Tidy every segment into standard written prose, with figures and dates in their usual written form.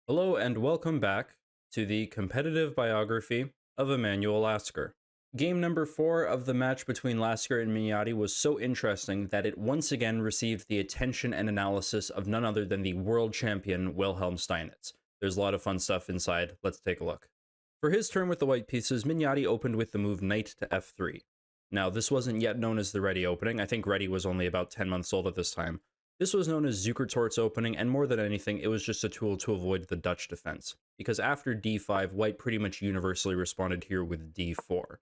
Hello and welcome back to the competitive biography of Emanuel Lasker. Game number 4 of the match between Lasker and Miniati was so interesting that it once again received the attention and analysis of none other than the world champion Wilhelm Steinitz. There's a lot of fun stuff inside. Let's take a look. For his turn with the white pieces, Miniati opened with the move knight to f3. Now, this wasn't yet known as the ready opening. I think ready was only about 10 months old at this time. This was known as Zukertort's opening, and more than anything, it was just a tool to avoid the Dutch defense, because after d5, white pretty much universally responded here with d4.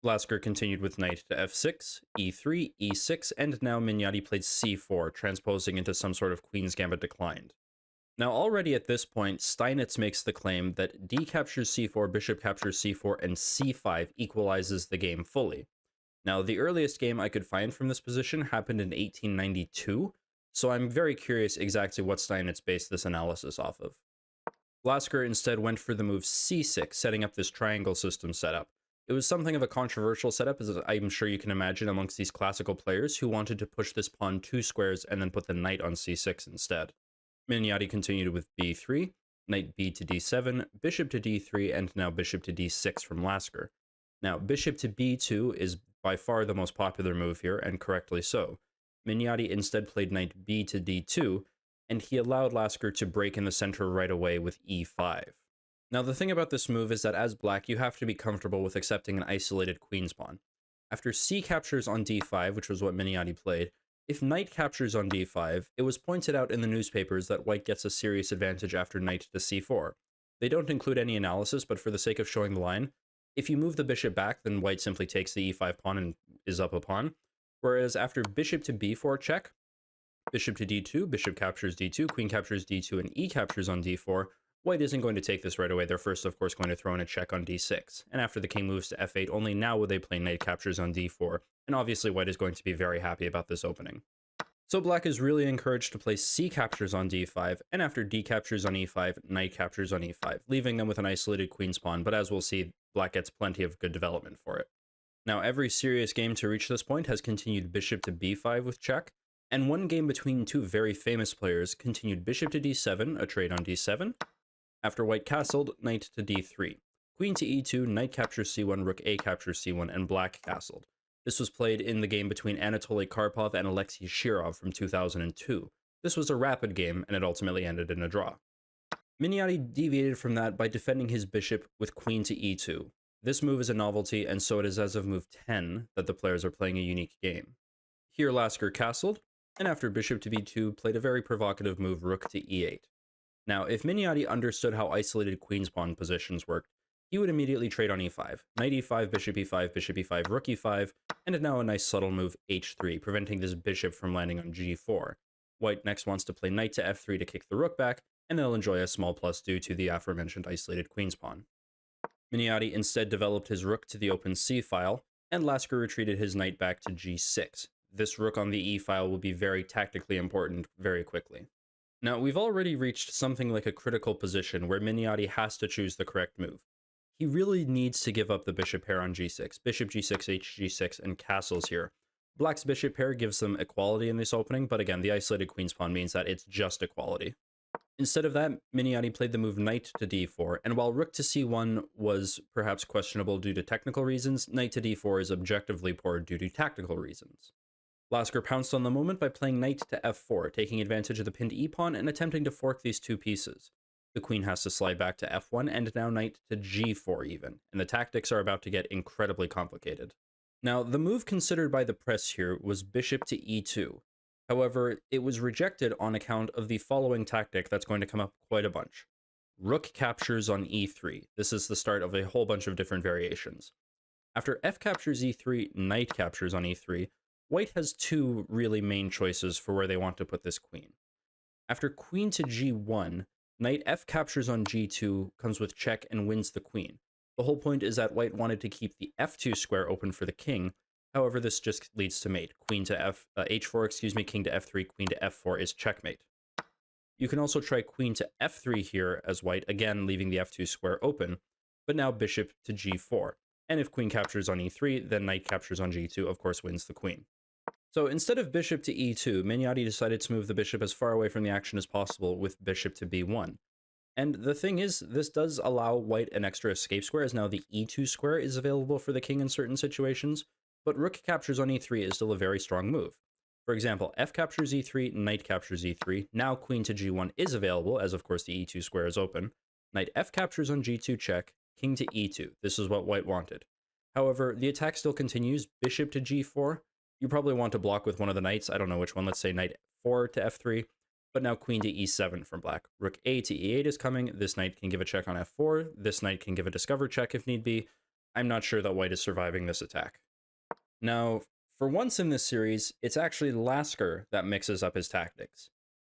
Lasker continued with knight to f6, e3, e6, and now Miniati played c4, transposing into some sort of queen's gambit declined. Now already at this point, Steinitz makes the claim that d captures c4, bishop captures c4, and c5 equalizes the game fully. Now the earliest game I could find from this position happened in 1892, so I'm very curious exactly what Steinitz based this analysis off of. Lasker instead went for the move c6, setting up this triangle system setup. It was something of a controversial setup, as I'm sure you can imagine, amongst these classical players who wanted to push this pawn 2 squares and then put the knight on c6 instead. Miniati continued with b3, knight b to d7, bishop to d3, and now bishop to d6 from Lasker. Now, bishop to b2 is by far the most popular move here, and correctly so. Miniati instead played knight b to d2, and he allowed Lasker to break in the center right away with e5. Now the thing about this move is that as black, you have to be comfortable with accepting an isolated queen's pawn. After c captures on d5, which was what Miniati played, if knight captures on d5, it was pointed out in the newspapers that white gets a serious advantage after knight to c4. They don't include any analysis, but for the sake of showing the line, if you move the bishop back, then white simply takes the e5 pawn and is up a pawn. Whereas after bishop to b4 check, bishop to d2, bishop captures d2, queen captures d2, and e captures on d4, white isn't going to take this right away. They're first, of course, going to throw in a check on d6. And after the king moves to f8, only now will they play knight captures on d4. And obviously, white is going to be very happy about this opening. So black is really encouraged to play c captures on d5, and after d captures on e5, knight captures on e5, leaving them with an isolated queen's pawn, but as we'll see, black gets plenty of good development for it. Now, every serious game to reach this point has continued bishop to b5 with check, and one game between two very famous players continued bishop to d7, a trade on d7. After white castled, knight to d3. Queen to e2, knight captures c1, rook a captures c1, and black castled. This was played in the game between Anatoly Karpov and Alexei Shirov from 2002. This was a rapid game, and it ultimately ended in a draw. Miniati deviated from that by defending his bishop with queen to e2. This move is a novelty, and so it is as of move 10 that the players are playing a unique game. Here Lasker castled, and after bishop to b2 played a very provocative move rook to e8. Now, if Miniati understood how isolated queen's pawn positions worked, he would immediately trade on e5. Knight e5, bishop e5, rook e5, and now a nice subtle move h3, preventing this bishop from landing on g4. White next wants to play knight to f3 to kick the rook back, and they'll enjoy a small plus due to the aforementioned isolated queen's pawn. Miniati instead developed his rook to the open c file, and Lasker retreated his knight back to g6. This rook on the e file will be very tactically important very quickly. Now, we've already reached something like a critical position where Miniati has to choose the correct move. He really needs to give up the bishop pair on g6, bishop g6, hg6, and castles here. Black's bishop pair gives them equality in this opening, but again, the isolated queen's pawn means that it's just equality. Instead of that, Miniati played the move knight to d4, and while rook to c1 was perhaps questionable due to technical reasons, knight to d4 is objectively poor due to tactical reasons. Lasker pounced on the moment by playing knight to f4, taking advantage of the pinned e-pawn and attempting to fork these two pieces. The queen has to slide back to f1 and now knight to g4 even, and the tactics are about to get incredibly complicated. Now, the move considered by the press here was bishop to e2. However, it was rejected on account of the following tactic that's going to come up quite a bunch. Rook captures on e3. This is the start of a whole bunch of different variations. After f captures e3, knight captures on e3, white has two really main choices for where they want to put this queen. After queen to g1, knight f captures on g2 comes with check and wins the queen. The whole point is that white wanted to keep the f2 square open for the king. However, this just leads to mate. Queen to h4, king to f3, queen to f4 is checkmate. You can also try queen to f3 here as white, again leaving the f2 square open, but now bishop to g4. And if queen captures on e3, then knight captures on g2, of course wins the queen. So instead of bishop to e2, Miniati decided to move the bishop as far away from the action as possible with bishop to b1. And the thing is, this does allow white an extra escape square, as now the e2 square is available for the king in certain situations, but rook captures on e3 is still a very strong move. For example, f captures e3, knight captures e3, now queen to g1 is available, as of course the e2 square is open. Knight f captures on g2 check, king to e2, this is what white wanted. However, the attack still continues, bishop to g4, you probably want to block with one of the knights, I don't know which one, let's say knight 4 to f3, but now queen to e7 from black. Rook a to e8 is coming, this knight can give a check on f4, this knight can give a discover check if need be. I'm not sure that white is surviving this attack. Now, for once in this series, it's actually Lasker that mixes up his tactics.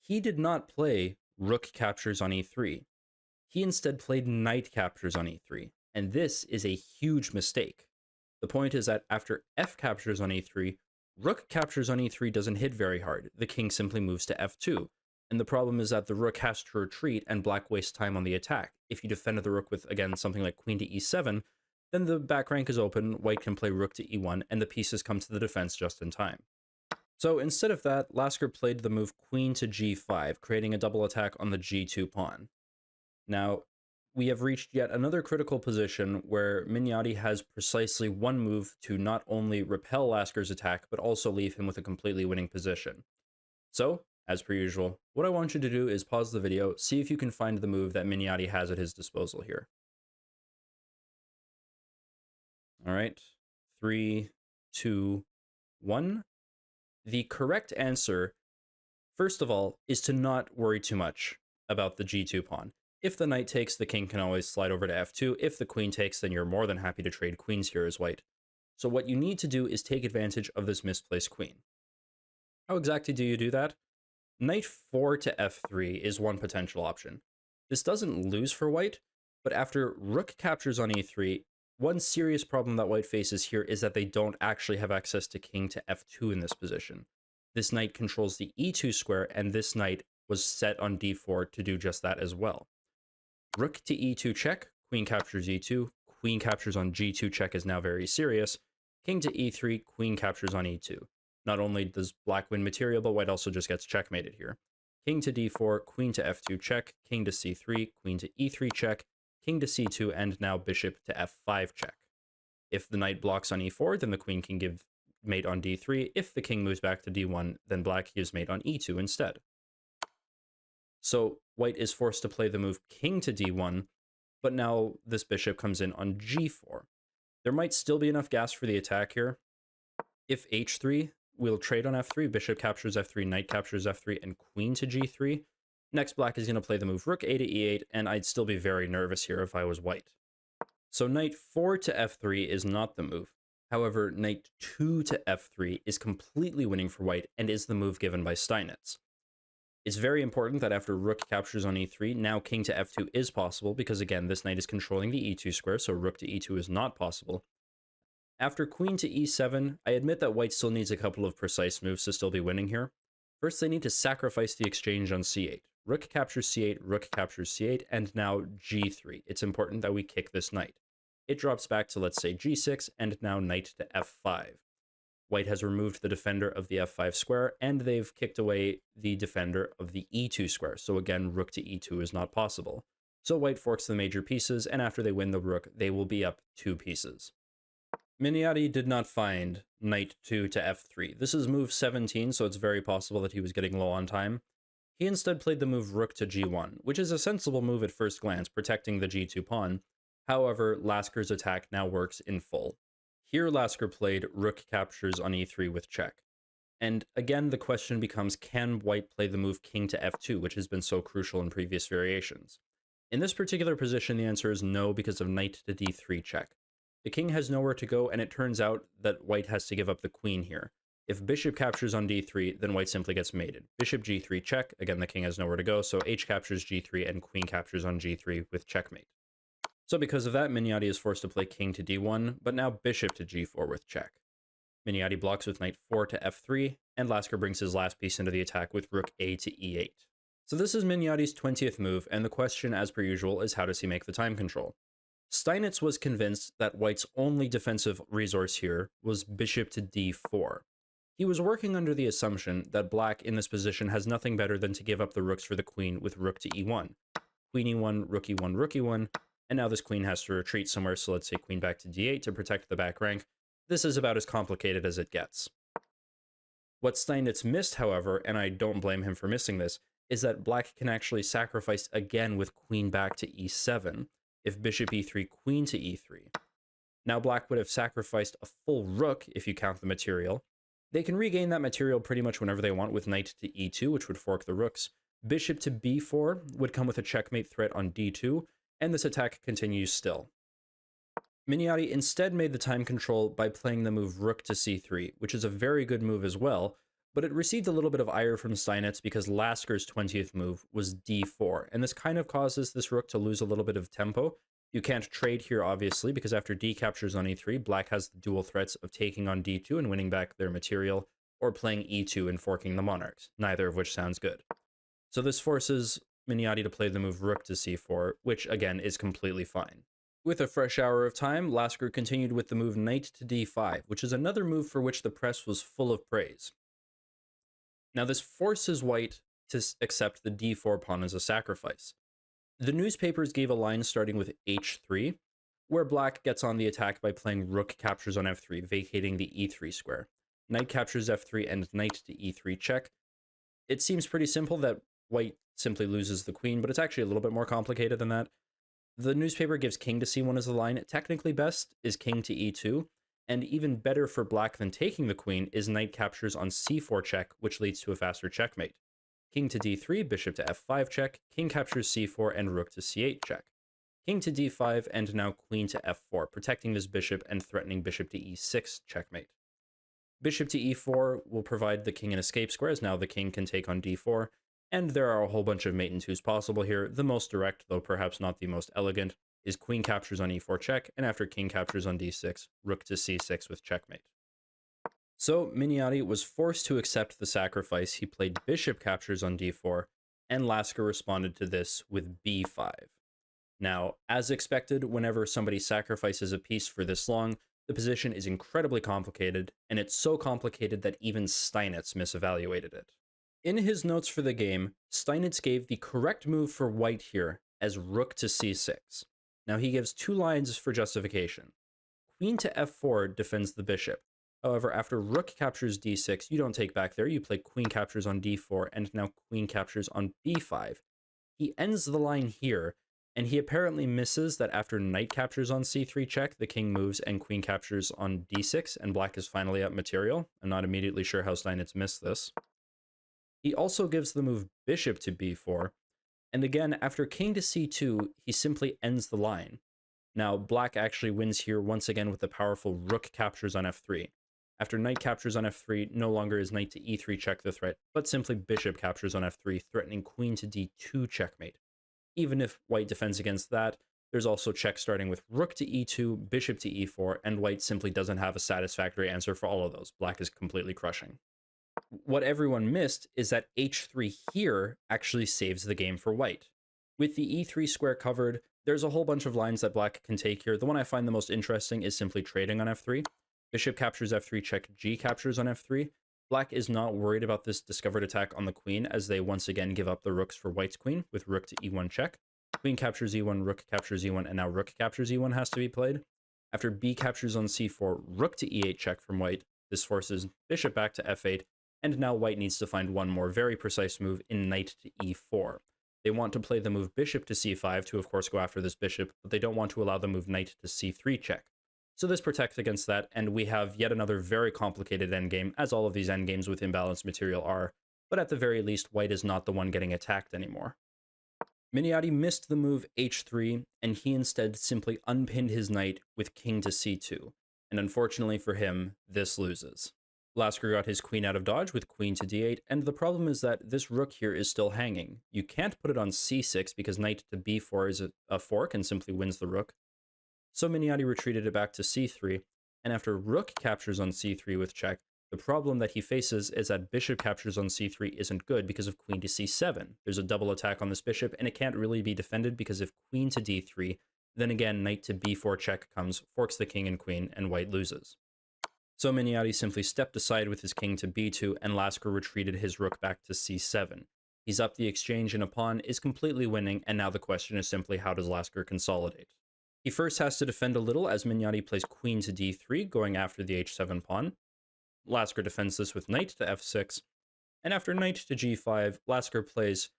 He did not play rook captures on e3. He instead played knight captures on e3, and this is a huge mistake. The point is that after f captures on e3, rook captures on e3 doesn't hit very hard, the king simply moves to f2, and the problem is that the rook has to retreat and black wastes time on the attack. If you defend the rook with, again, something like queen to e7, then the back rank is open, white can play rook to e1, and the pieces come to the defense just in time. So instead of that, Lasker played the move queen to g5, creating a double attack on the g2 pawn. Now, we have reached yet another critical position where Miniati has precisely one move to not only repel Lasker's attack, but also leave him with a completely winning position. So, as per usual, what I want you to do is pause the video, see if you can find the move that Miniati has at his disposal here. Alright, 3, 2, 1. The correct answer, first of all, is to not worry too much about the g2 pawn. If the knight takes, the king can always slide over to f2. If the queen takes, then you're more than happy to trade queens here as white. So what you need to do is take advantage of this misplaced queen. How exactly do you do that? Knight 4 to f3 is one potential option. This doesn't lose for white, but after rook captures on e3, one serious problem that white faces here is that they don't actually have access to king to f2 in this position. This knight controls the e2 square, and this knight was set on d4 to do just that as well. Rook to e2 check, queen captures e2, queen captures on g2 check is now very serious, king to e3, queen captures on e2. Not only does black win material, but white also just gets checkmated here. King to d4, queen to f2 check, king to c3, queen to e3 check, king to c2, and now bishop to f5 check. If the knight blocks on e4, then the queen can give mate on d3. If the king moves back to d1, then black gives mate on e2 instead. So white is forced to play the move king to d1, but now this bishop comes in on g4. There might still be enough gas for the attack here. If h3, we'll trade on f3, bishop captures f3, knight captures f3, and queen to g3. Next, black is going to play the move rook a to e8, and I'd still be very nervous here if I was white. So knight 4 to f3 is not the move. However, knight 2 to f3 is completely winning for white and is the move given by Steinitz. It's very important that after rook captures on e3, now king to f2 is possible, because again, this knight is controlling the e2 square, so rook to e2 is not possible. After queen to e7, I admit that white still needs a couple of precise moves to still be winning here. First, they need to sacrifice the exchange on c8. Rook captures c8, rook captures c8, and now g3. It's important that we kick this knight. It drops back to, let's say, g6, and now knight to f5. White has removed the defender of the f5 square, and they've kicked away the defender of the e2 square. So again, rook to e2 is not possible. So white forks the major pieces, and after they win the rook, they will be up 2 pieces. Miniati did not find knight 2 to f3. This is move 17, so it's very possible that he was getting low on time. He instead played the move rook to g1, which is a sensible move at first glance, protecting the g2 pawn. However, Lasker's attack now works in full. Here, Lasker played rook captures on e3 with check. And again, the question becomes, can white play the move king to f2, which has been so crucial in previous variations? In this particular position, the answer is no, because of knight to d3 check. The king has nowhere to go, and it turns out that white has to give up the queen here. If bishop captures on d3, then white simply gets mated. Bishop g3 check, again the king has nowhere to go, so h captures g3 and queen captures on g3 with checkmate. So because of that, Miniati is forced to play king to d1, but now bishop to g4 with check. Miniati blocks with knight 4 to f3, and Lasker brings his last piece into the attack with rook a to e8. So this is Miniati's 20th move, and the question, as per usual, is how does he make the time control? Steinitz was convinced that white's only defensive resource here was bishop to d4. He was working under the assumption that black in this position has nothing better than to give up the rooks for the queen with rook to e1. queen e1, rook e1, rook e1, and now this queen has to retreat somewhere, so let's say queen back to d8 to protect the back rank. This is about as complicated as it gets. What Steinitz missed, however, and I don't blame him for missing this, is that black can actually sacrifice again with queen back to e7, if bishop e3, queen to e3. Now black would have sacrificed a full rook if you count the material. They can regain that material pretty much whenever they want with knight to e2, which would fork the rooks. Bishop to b4 would come with a checkmate threat on d2, and this attack continues still. Miniati instead made the time control by playing the move rook to c3, which is a very good move as well, but it received a little bit of ire from Steinitz because Lasker's 20th move was d4, and this kind of causes this rook to lose a little bit of tempo. You can't trade here, obviously, because after d captures on e3, black has the dual threats of taking on d2 and winning back their material, or playing e2 and forking the monarchs, neither of which sounds good. So this forces Miniati to play the move rook to c4, which, again, is completely fine. With a fresh hour of time, Lasker continued with the move knight to d5, which is another move for which the press was full of praise. Now this forces white to accept the d4 pawn as a sacrifice. The newspapers gave a line starting with h3, where black gets on the attack by playing rook captures on f3, vacating the e3 square. Knight captures f3 and knight to e3 check. It seems pretty simple that white simply loses the queen, but it's actually a little bit more complicated than that. The newspaper gives king to c1 as the line. Technically best is king to e2, and even better for black than taking the queen is knight captures on c4 check, which leads to a faster checkmate. King to d3, bishop to f5 check, king captures c4, and rook to c8 check. King to d5, and now queen to f4, protecting this bishop and threatening bishop to e6 checkmate. Bishop to e4 will provide the king an escape square, as now the king can take on d4, and there are a whole bunch of mate and twos possible here. The most direct, though perhaps not the most elegant, is queen captures on e4 check, and after king captures on d6, rook to c6 with checkmate. So Miniati was forced to accept the sacrifice. He played bishop captures on d4, and Lasker responded to this with b5. Now, as expected, whenever somebody sacrifices a piece for this long, the position is incredibly complicated, and it's so complicated that even Steinitz misevaluated it. In his notes for the game, Steinitz gave the correct move for white here as rook to c6. Now he gives two lines for justification. Queen to f4 defends the bishop. However, after rook captures d6, you don't take back there, you play queen captures on d4, and now queen captures on b5. He ends the line here, and he apparently misses that after knight captures on c3 check, the king moves and queen captures on d6, and black is finally up material. I'm not immediately sure how Steinitz missed this. He also gives the move bishop to b4, and again, after king to c2, he simply ends the line. Now, black actually wins here once again with the powerful rook captures on f3. After knight captures on f3, no longer is knight to e3 check the threat, but simply bishop captures on f3, threatening queen to d2 checkmate. Even if white defends against that, there's also check starting with rook to e2, bishop to e4, and white simply doesn't have a satisfactory answer for all of those. Black is completely crushing. What everyone missed is that h3 here actually saves the game for white. With the e3 square covered, there's a whole bunch of lines that black can take here. The one I find the most interesting is simply trading on f3. Bishop captures f3 check, g captures on f3. Black is not worried about this discovered attack on the queen, as they once again give up the rooks for white's queen with rook to e1 check. Queen captures e1, rook captures e1, and now rook captures e1 has to be played. After b captures on c4, rook to e8 check from white. This forces bishop back to f8, and now white needs to find one more very precise move in knight to e4. They want to play the move bishop to c5 to, of course, go after this bishop, but they don't want to allow the move knight to c3 check. So this protects against that, and we have yet another very complicated endgame, as all of these endgames with imbalanced material are, but at the very least, white is not the one getting attacked anymore. Miniati missed the move h3, and he instead simply unpinned his knight with king to c2, and unfortunately for him, this loses. Lasker got his queen out of dodge with queen to d8, and the problem is that this rook here is still hanging. You can't put it on c6 because knight to b4 is a fork and simply wins the rook. So Miniati retreated it back to c3, and after rook captures on c3 with check, the problem that he faces is that bishop captures on c3 isn't good because of queen to c7. There's a double attack on this bishop, and it can't really be defended because if queen to d3, then again knight to b4 check comes, forks the king and queen, and white loses. So Miniati simply stepped aside with his king to b2, and Lasker retreated his rook back to c7. He's up the exchange in a pawn, is completely winning, and now the question is simply how does Lasker consolidate? He first has to defend a little as Miniati plays queen to d3, going after the h7 pawn. Lasker defends this with knight to f6, and after knight to g5, Lasker plays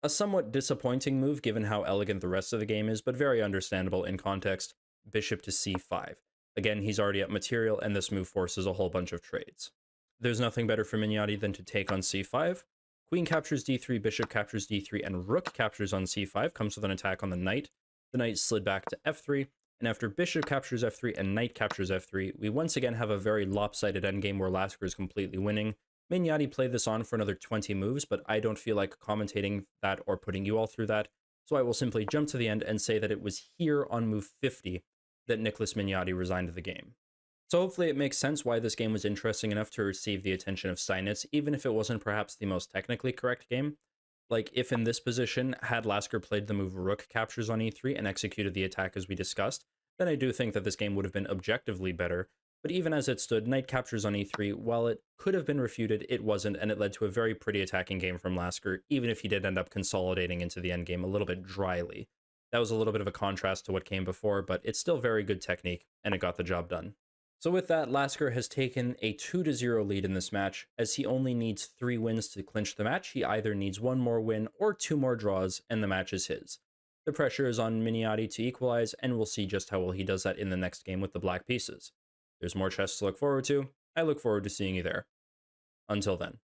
a somewhat disappointing move given how elegant the rest of the game is, but very understandable in context, bishop to c5. Again, he's already up material, and this move forces a whole bunch of trades. There's nothing better for Miniati than to take on c5. Queen captures d3, bishop captures d3, and rook captures on c5, comes with an attack on the knight. The knight slid back to f3, and after bishop captures f3 and knight captures f3, we once again have a very lopsided endgame where Lasker is completely winning. Miniati played this on for another 20 moves, but I don't feel like commentating that or putting you all through that, so I will simply jump to the end and say that it was here on move 50 that Nicholas Miniati resigned the game. So hopefully it makes sense why this game was interesting enough to receive the attention of Steinitz, even if it wasn't perhaps the most technically correct game. Like, if in this position, had Lasker played the move rook captures on e3 and executed the attack as we discussed, then I do think that this game would have been objectively better. But even as it stood, knight captures on e3, while it could have been refuted, it wasn't, and it led to a very pretty attacking game from Lasker, even if he did end up consolidating into the endgame a little bit dryly. That was a little bit of a contrast to what came before, but it's still very good technique, and it got the job done. So with that, Lasker has taken a 2-0 lead in this match. As he only needs 3 wins to clinch the match, he either needs 1 more win or 2 more draws, and the match is his. The pressure is on Miniati to equalize, and we'll see just how well he does that in the next game with the black pieces. There's more chess to look forward to. I look forward to seeing you there. Until then.